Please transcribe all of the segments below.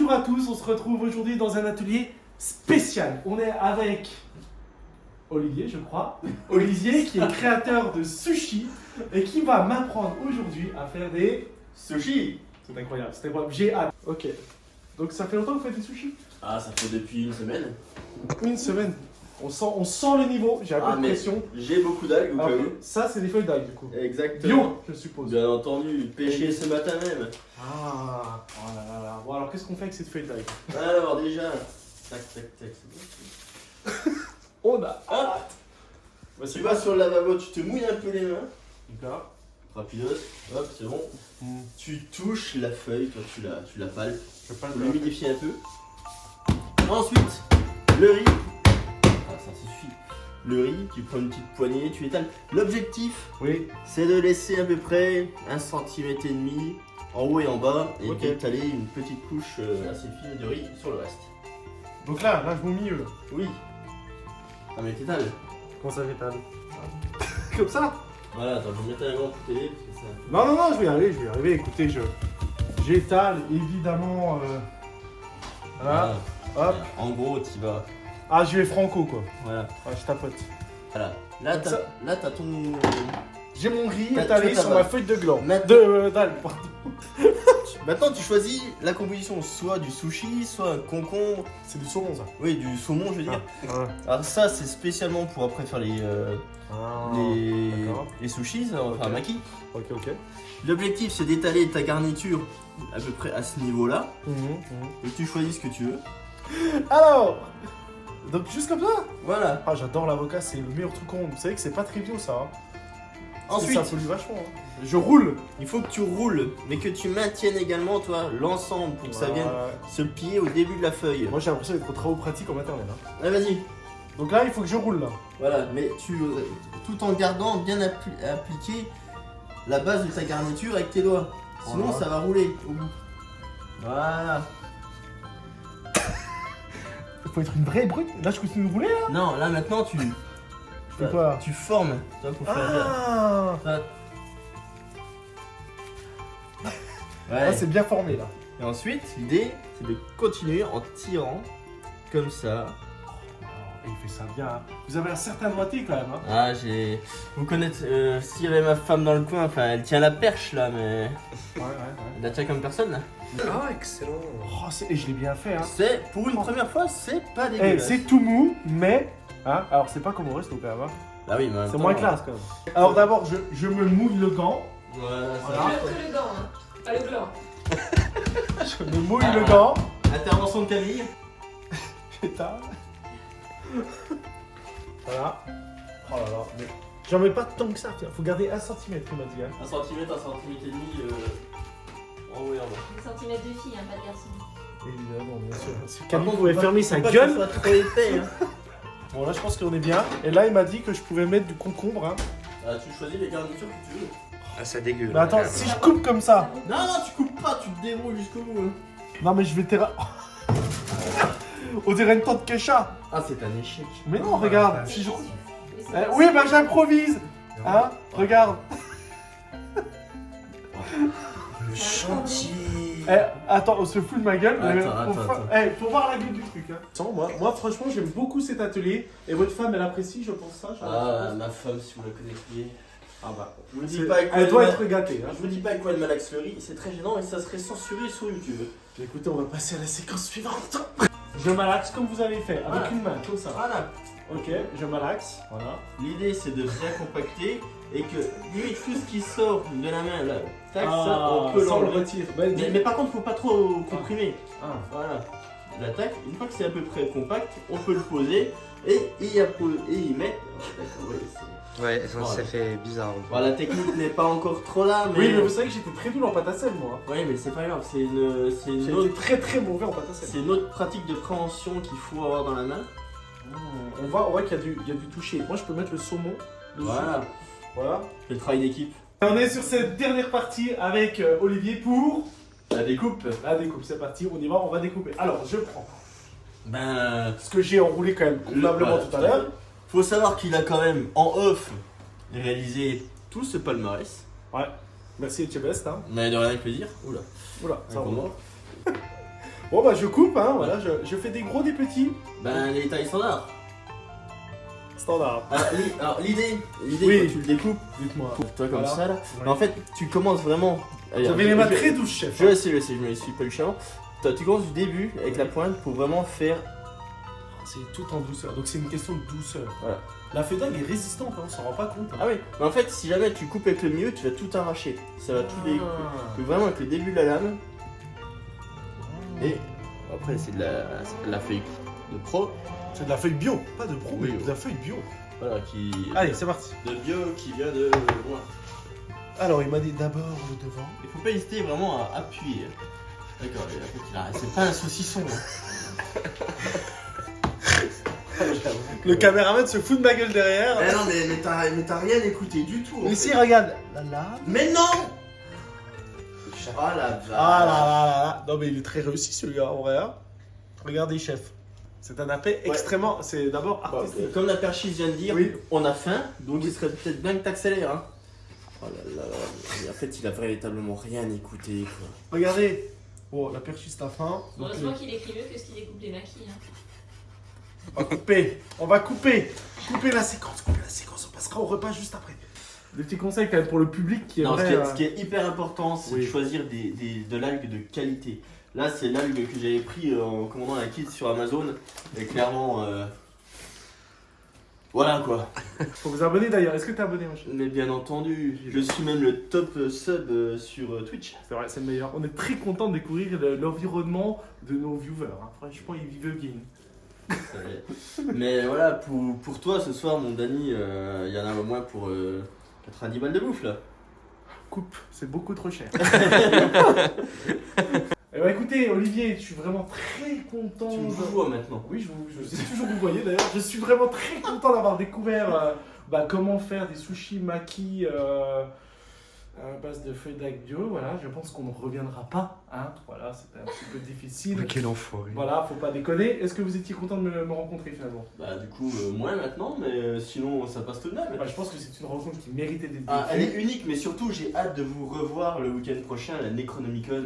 Bonjour à tous, on se retrouve aujourd'hui dans un atelier spécial. On est avec Olivier, je crois. Olivier qui est créateur de sushi et qui va m'apprendre aujourd'hui à faire des Sushi. C'est incroyable, c'était incroyable. J'ai hâte. Ok. Donc ça fait longtemps que vous faites des sushis? Ah, ça fait depuis une semaine. Une semaine. On sent le niveau, j'ai un peu de mais pression. j'ai beaucoup d'algues au Ah, cas ok. où. Ça, c'est des feuilles d'algues du coup. Exactement. Bio, je suppose. Bien entendu, pêché ce matin même. Ah, oh là là là. Bon, alors qu'est-ce qu'on fait avec cette feuille d'algues? Alors déjà, tac tac tac, c'est bon. On a Hop. Tu vas sur le lavabo, tu te mouilles un peu les mains. D'accord. Rapidos, hop, c'est bon. Tu touches la feuille, toi tu la palpes. Je pas Pour l'humidifier un peu. Ensuite, le riz. Ah, ça suffit. Le riz, tu prends une petite poignée, tu étales. L'objectif, Oui. c'est de laisser à peu près 1,5 cm en haut et en bas et Ok. d'étaler une petite couche assez fine de riz sur le reste. Donc là, je vous milieu. Oui. Ah mais t'étales. Comment ça fait comme ça? Voilà, attends, je vais mettre un gant pour t'aider parce que ça... Non, je vais y arriver. Écoutez, j'étale évidemment. Voilà. Hop. En gros, tu vas. Ah, je vais franco quoi. Voilà. Ah, je tapote. Voilà. Là, Donc ça- t'as ton. J'ai mon riz T'as- étalé tu fais ta sur ma base. feuille de gland. Maintenant- D'algue, pardon. Maintenant, tu choisis la composition, soit du sushi, soit un concombre. C'est du saumon ça. Oui, du saumon, je veux dire. Ah. Alors, ça, c'est spécialement pour après faire les D'accord. sushis, enfin Ok. maki. Ok. L'objectif, c'est d'étaler ta garniture à peu près à ce niveau-là. Et tu choisis ce que tu veux. Alors, donc juste comme ça. Voilà. Ah, j'adore l'avocat, c'est le meilleur truc au monde. Vous savez que c'est pas trivial ça. Hein. Ensuite, Ça pollue vachement. Hein. Je roule. il faut que tu roules, mais que tu maintiennes également, toi, l'ensemble pour que ça vienne se plier au début de la feuille. Moi j'ai l'impression d'être au travaux pratiques en maternelle. Hein. Ah, vas-y. Donc là, il faut que je roule là. Voilà, mais tout en gardant bien appliqué la base de ta garniture avec tes doigts. Sinon, Voilà. ça va rouler au bout. Voilà. Il faut être une vraie brute. Là, je continue de rouler là. Non, là maintenant, tu fais quoi, là tu formes. Tu vois, pour faire Ah, ça. Ouais. ah c'est bien formé là. Et ensuite, l'idée, c'est de continuer en tirant comme ça. Oh, il fait ça bien. Hein. Vous avez un certain doigté quand même. Hein. Ah, vous connaissez, s'il y avait ma femme dans le coin, enfin, elle tient la perche là, mais Ouais. elle la tient comme personne là. Ah, excellent. Oh, et je l'ai bien fait. Hein. C'est, pour une première fois, c'est pas Eh, dégueulasse. c'est tout mou, mais. Hein, alors, c'est pas comme au resto quand même. Hein. Bah oui, mais en même C'est temps, moins classe quand même. Alors, d'abord, je me mouille le gant. Voilà, ça Voilà. Le gant, hein. Pas le gland. Je me mouille le gant. Intervention de Camille. J'étale. Voilà. Oh là là. Mais j'en mets pas tant que ça. Faut garder 1 cm, il m'a dit. Hein. 1 cm, 1 cm et demi en haut et en bas. Des centimètres de fille, hein, pas de garçon. Évidemment, bien sûr. Si Par Camille contre, pouvait faut pas- fermer faut sa pas que ce gueule. soit trop épais. Hein. Bon, là, je pense qu'on est bien. Et là, il m'a dit que je pouvais mettre du concombre. Hein. Ah, tu choisis les garnitures que tu veux. Ah, ça dégueule. Mais attends, si je coupe comme ça. Non, tu coupes pas, tu te débrouilles jusqu'au bout. Hein. Non, mais je vais On dirait une tante Kesha. Ah, c'est un échec. Mais non, regarde. Si je... Mais c'est Eh, pas oui, ça. bah j'improvise. Hein. Regarde. Le chantier. Eh, attends, on se fout de ma gueule. mais Attends. faut voir la gueule du truc. Hein. Moi, franchement, j'aime beaucoup cet atelier. Et votre femme, elle apprécie, je pense ça. Ah, ma femme, si vous la connaissiez. Ah bah. Je vous dis C'est- pas avec quoi Elle doit elle être gâtée. Hein. Je vous dis pas avec quoi elle malaxe le riz, c'est très gênant et ça serait censuré sur YouTube. Écoutez, on va passer à la séquence suivante. Je malaxe comme vous avez fait, avec Voilà. une main, comme ça. Voilà. Ok, je malaxe. Voilà. L'idée c'est de bien compacter et que limite tout ce qui sort de la main là, tac, ça Ah, on peut ça, on le l'enlever. retire. Mais par contre faut pas trop comprimer. Ah. Voilà. L'attaque, une fois que c'est à peu près compact, on peut le poser et y mettre. D'accord, ouais, Ouais, ça, Voilà. ça fait bizarre. bon, la technique n'est pas encore trop là, mais. Oui, mais vous savez que j'étais très nul en pâte à sel, moi. Ouais, mais c'est pas grave, c'est une J'ai autre. été très très mauvais en pâte à sel. C'est une autre pratique de préhension qu'il faut avoir dans la main. On voit qu'il y a du toucher. Moi, je peux mettre le saumon dessus. Voilà. Le travail d'équipe. On est sur cette dernière partie avec Olivier pour La découpe. la découpe. C'est parti, on y va, on va découper. Alors, je prends Ben. ce que j'ai enroulé quand même convenablement Voilà, tout à l'heure. Faut savoir qu'il a quand même en off réalisé tout ce palmarès. Ouais. Merci Etchebest. Hein. Mais de rien avec plaisir. Oula. Oula, ça Un va. comment Bon bah je coupe, hein, voilà, je fais des gros, des petits. Ben, les tailles standards. Standard. Alors, l'idée, Oui. quand tu le découpes, Dites-moi. pour toi comme Voilà. ça là, Ouais. mais en fait, tu commences vraiment. Allez, J'avais les mains je- très douces, chef. Je sais, je me suis pas lu avant. Toi, tu commences du début avec la pointe pour vraiment faire. C'est tout en douceur, donc c'est une question de douceur. Voilà. La feuille d'algue est résistante, hein, on s'en rend pas compte. hein. Ah oui, mais en fait, si jamais tu coupes avec le milieu, tu vas tout arracher. Ça va tout découper. Ah. Donc vraiment avec le début de la lame. Et après, c'est de la feuille de pro. C'est de la feuille bio, pas de pro, Oui, mais oui. de la feuille bio. Voilà, qui. Allez, c'est parti. De bio qui vient de loin. Alors, il m'a dit d'abord le devant. Il faut pas hésiter vraiment à appuyer. D'accord, et après, il arrête. C'est pas un saucisson. hein. Le caméraman se fout de ma gueule derrière. Mais non, mais t'as rien écouté du tout. en Mais fait. si, regarde. La lame. Mais non. Ah la vache. Ah là là là là. Non, mais il est très réussi celui-là, en vrai. hein. Regardez, chef. C'est un appel extrêmement. C'est d'abord Bon, artistique. comme la perchise vient de dire, Oui. on a faim, donc il serait peut-être bien que t'accélères. Hein. Oh là là, mais en fait, il a véritablement rien écouté. Quoi. Regardez. Oh, la perchiste à fin. Donc, Heureusement qu'il écrit mieux que ce qu'il découpe les maquis. Hein. on va couper. On va couper. Couper la séquence. Couper la séquence. On passera au repas juste après. Des petits conseils quand même pour le public qui Non, aimerait. ce qui est hyper important, c'est Oui. de choisir de l'algue de qualité. Là, c'est l'algue que j'avais pris en commandant un kit sur Amazon. Et clairement, voilà quoi. Faut vous abonner d'ailleurs. Est-ce que t'es abonné, mon chef? Mais bien entendu, je suis même le top sub sur Twitch. C'est vrai, c'est le meilleur. On est très content de découvrir l'environnement de nos viewers. hein. Franchement, ils vivent bien. Mais voilà, pour toi ce soir, mon Dani, il y en a au moins pour 90 balles de bouffe là. Coupe, c'est beaucoup trop cher. Eh ben, écoutez, Olivier, je suis vraiment très content. Tu me de- vois maintenant. Oui, je sais toujours vous voyez d'ailleurs. Je suis vraiment très content d'avoir découvert comment faire des sushis maki à base de feuilles d'algue bio. Voilà, je pense qu'on ne reviendra pas. Hein. Voilà, c'était un petit peu difficile. Quel enfoiré. Voilà, faut pas déconner. Est-ce que vous étiez content de me rencontrer finalement? Bah du coup, moins maintenant, mais sinon ça passe tout de même. Bah, je pense que c'est une rencontre qui méritait d'être Ah, elle vécue. est unique, mais surtout j'ai hâte de vous revoir le week-end prochain à la Necronomicon.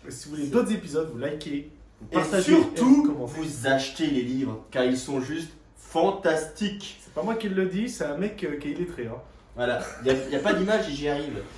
Si vous voulez d'autres épisodes, vous likez, vous Et partagez, vous surtout, commentez. vous achetez les livres, car ils sont juste fantastiques. C'est pas moi qui le dis, c'est un mec qui est illettré. Hein. Voilà, il n'y a pas d'image et j'y arrive.